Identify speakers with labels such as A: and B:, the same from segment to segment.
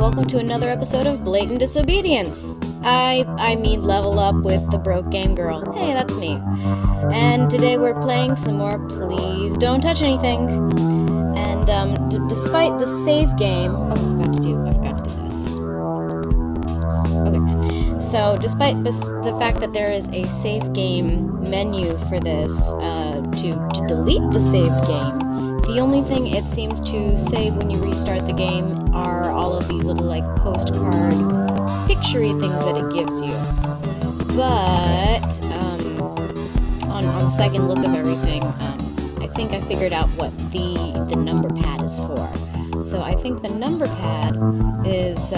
A: welcome to another episode of Blatant Disobedience. I mean level up with the broke game girl. Hey, that's me. And today we're playing some more Please Don't Touch Anything. And despite the save game, I forgot to do this. Okay. So despite the fact that there is a save game menu for this, to delete the saved game, the only thing it seems to say when you restart the game are all of these little, like, postcard picture-y things that it gives you. But, on second look of everything, I think I figured out what the number pad is for. So I think the number pad is,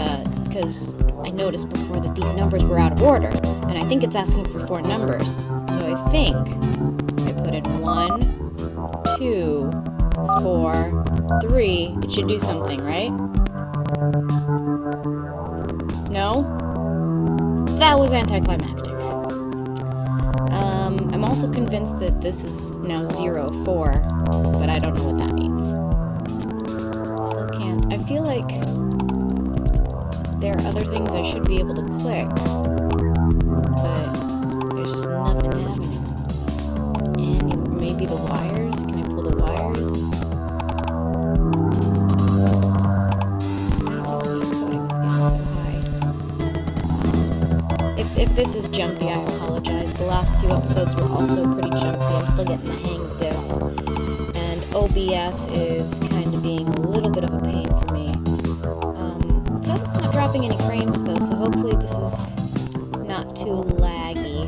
A: because I noticed before that these numbers were out of order, and I think it's asking for 4 numbers. So I think I put in 1, 2, 4, 3, it should do something, right? No? That was anticlimactic. I'm also convinced that this is now 0, 4, but I don't know what that means. Still can't. I feel like there are other things I should be able to click, but there's just nothing happening. And maybe the wires? Can I pull the wires? If this is jumpy, I apologize. The last few episodes were also pretty jumpy. I'm still getting the hang of this. And OBS is kind of being a little bit of a pain for me. It says it's not dropping any frames though, so hopefully this is not too laggy.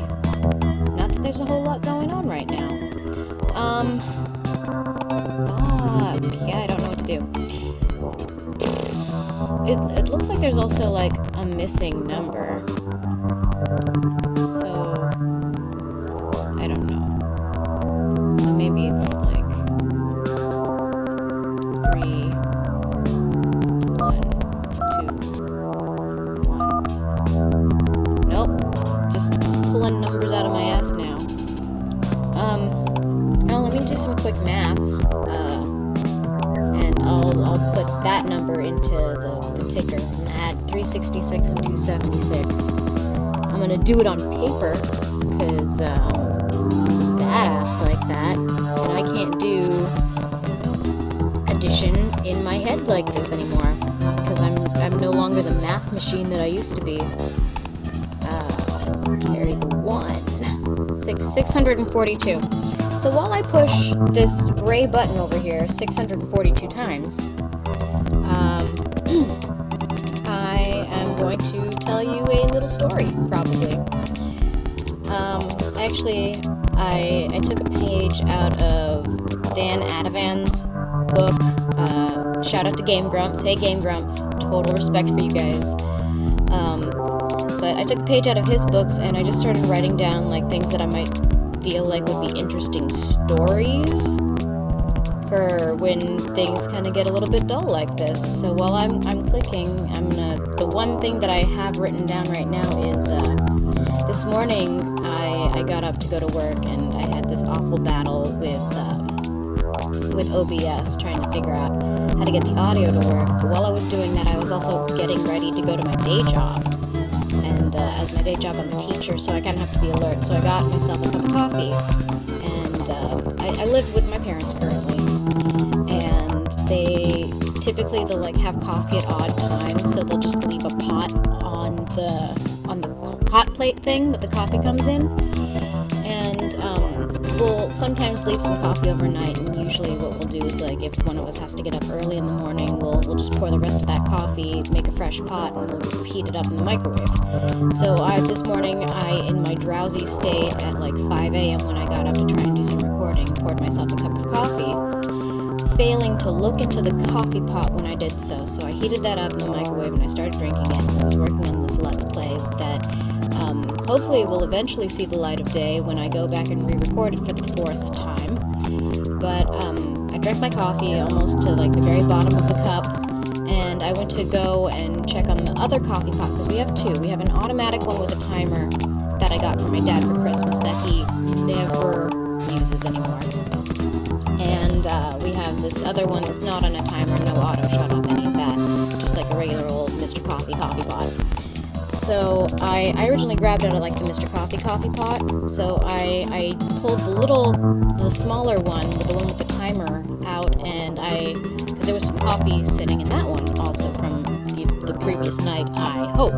A: Not that there's a whole lot going on right now. Yeah, I don't know what to do. It looks like there's also, like, a missing number. So, I don't know. So maybe it's, like, 3, 1, 2, 1. Nope. Just pulling numbers out of my ass now. Now let me do some quick math. And I'll put that number into the ticker and add 366 and 276. I'm gonna do it on paper because badass like that, and I can't do addition in my head like this anymore because I'm no longer the math machine that I used to be. Carry the 1. 642. So while I push this gray button over here 642 times, I am going to tell you a little story, probably. Actually, I took a page out of Dan Adavan's book. Shout out to Game Grumps. Hey, Game Grumps. Total respect for you guys. But I took a page out of his books, and I just started writing down, like, things that I might feel like would be interesting stories for when things kind of get a little bit dull like this. So while I'm clicking, the one thing that I have written down right now is this morning I got up to go to work and I had this awful battle with OBS trying to figure out how to get the audio to work. But while I was doing that, I was also getting ready to go to my day job. And as my day job, I'm a teacher, so I kind of have to be alert. So I got myself a cup of coffee, and I live with my parents currently, and they'll like have coffee at odd times, so they'll just leave a pot on the hot plate thing that the coffee comes in, and we'll sometimes leave some coffee overnight, and usually what we'll do is, like, if one of us has to get up early in the morning, we'll just pour the rest of that coffee, make a fresh pot, and we'll heat it up in the microwave. So this morning, in my drowsy state at like 5 a.m. when I got up to try and do some recording, poured myself a cup of coffee, failing to look into the coffee pot when I did so. So I heated that up in the microwave and I started drinking it. I was working on this Let's Play that hopefully will eventually see the light of day when I go back and re-record it for the 4th time. But I drank my coffee almost to, like, the very bottom of the cup, and I went to go and check on the other coffee pot, because we have 2. We have an automatic one with a timer that I got from my dad for Christmas that he never uses anymore. And we have this other one that's not on a timer, no auto shut off, any of that, just like a regular old Mr. Coffee pot. So I originally grabbed out of like the Mr. Coffee pot. So I pulled the smaller one, the one with the timer out, and because there was some coffee sitting in that one also from the previous night, I hope.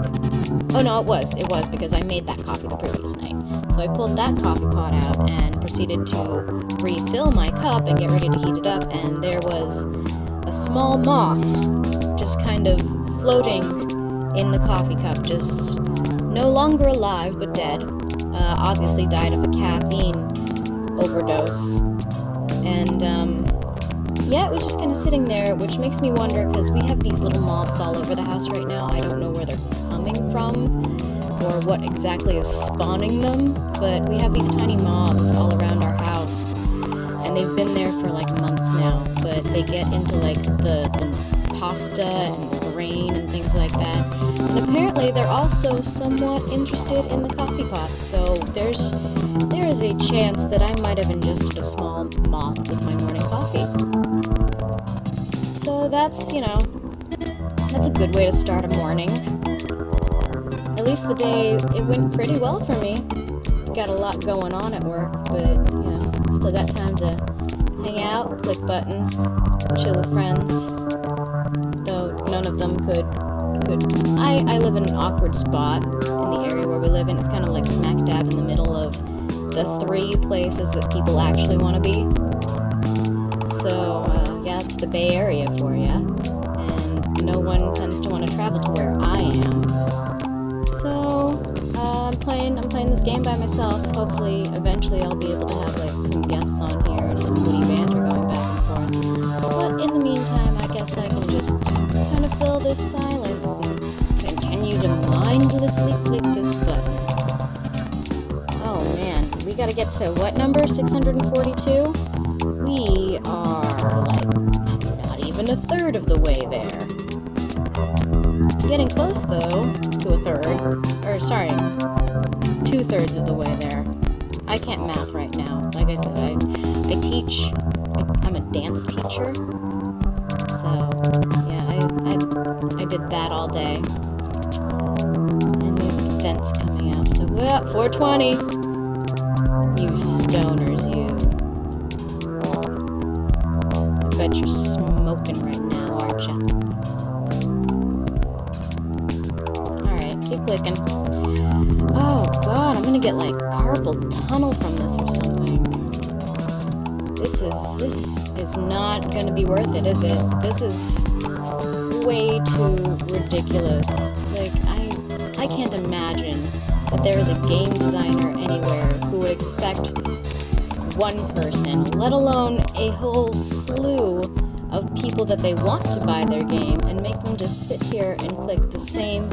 A: Oh no, it was because I made that coffee the previous night. So I pulled that coffee pot out and proceeded to refill my cup and get ready to heat it up, and there was a small moth just kind of floating in the coffee cup, just no longer alive but dead. Obviously died of a caffeine overdose. And yeah, it was just kind of sitting there, which makes me wonder, because we have these little moths all over the house right now. I don't know where they're coming from or what exactly is spawning them, but we have these tiny moths all around our house, and they've been there for like months now, but they get into like the pasta and the grain and things like that. And apparently they're also somewhat interested in the coffee pot, so there is a chance that I might have ingested a small moth with my morning coffee. So that's, that's a good way to start a morning. At least the day, it went pretty well for me. Got a lot going on at work, but, still got time to hang out, click buttons, chill with friends. Though none of them could. I live in an awkward spot in the area where we live in. It's kind of like smack dab in the middle of the 3 places that people actually want to be. So, yeah, it's the Bay Area for you. And no one tends to want to travel to where I am. So, I'm playing this game by myself. Hopefully, eventually I'll be able to have, like, some guests on here and some witty banter going back and forth. But in the meantime, I guess I can just kind of fill this silence and continue to mindlessly click this button. Oh man, we gotta get to what number? 642? We are, like, not even a third of the way there. Getting close, though, to a third. Or, sorry, 2/3 of the way there. I can't math right now. Like I said, I teach. I'm a dance teacher. So, yeah, I did that all day. And we have events coming up. So, well, 420. You stoners, you. I bet you're smoking right now, aren't you? Alright, keep clicking. Oh god, I'm gonna get like carpal tunnel from this or something. This is not gonna be worth it, is it? This is way too ridiculous. Like, I can't imagine that there is a game designer anywhere who would expect one person, let alone a whole slew of people that they want to buy their game, and make them just sit here and click the same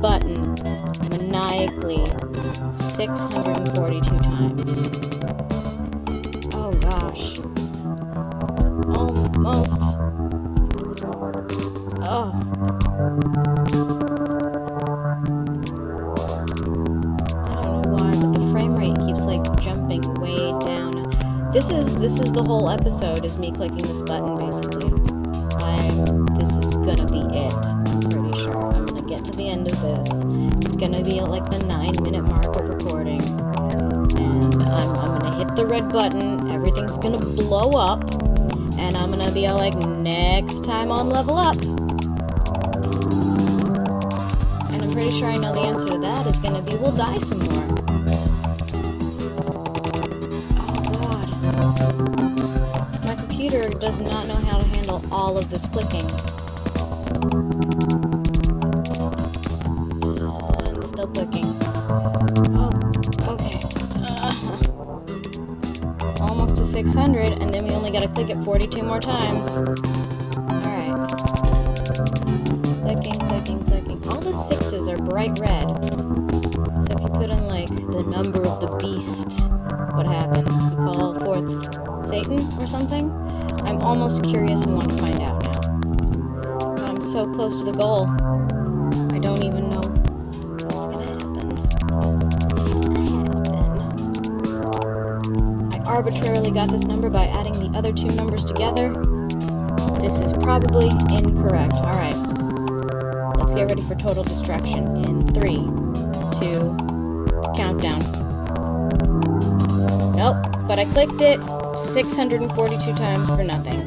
A: button maniacally 642 times. Oh gosh. Almost. Oh. I don't know why, but the frame rate keeps like jumping way down. This is the whole episode, is me clicking this button basically. This is gonna be it, I'm pretty sure. I'm gonna get to the end of this. It's gonna be at like the 9-minute mark of recording. And I'm gonna hit the red button, everything's gonna blow up, and I'm gonna be all like, next time on Level Up. And I'm pretty sure I know the answer to that is gonna be, we'll die some more. My computer does not know how to handle all of this clicking. And still clicking. Oh, okay. Almost to 600, and then we only gotta click it 42 more times. Alright. Clicking, clicking, clicking. All the 6s are bright red. So if you put in, like, the number of the beast, what happens? You call forth Satan or something? I'm almost curious and want to find out now. But I'm so close to the goal. I don't even know what's gonna happen. I arbitrarily got this number by adding the other 2 numbers together. This is probably incorrect. Alright. Let's get ready for total destruction in 3, 2, countdown. Nope, but I clicked it 642 times for nothing.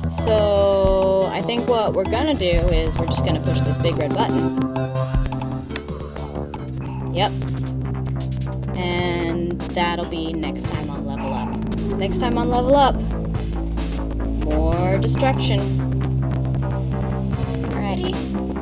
A: So I think what we're gonna do is we're just gonna push this big red button. Yep. And that'll be next time on Level Up. Next time on Level Up, more destruction. Alrighty.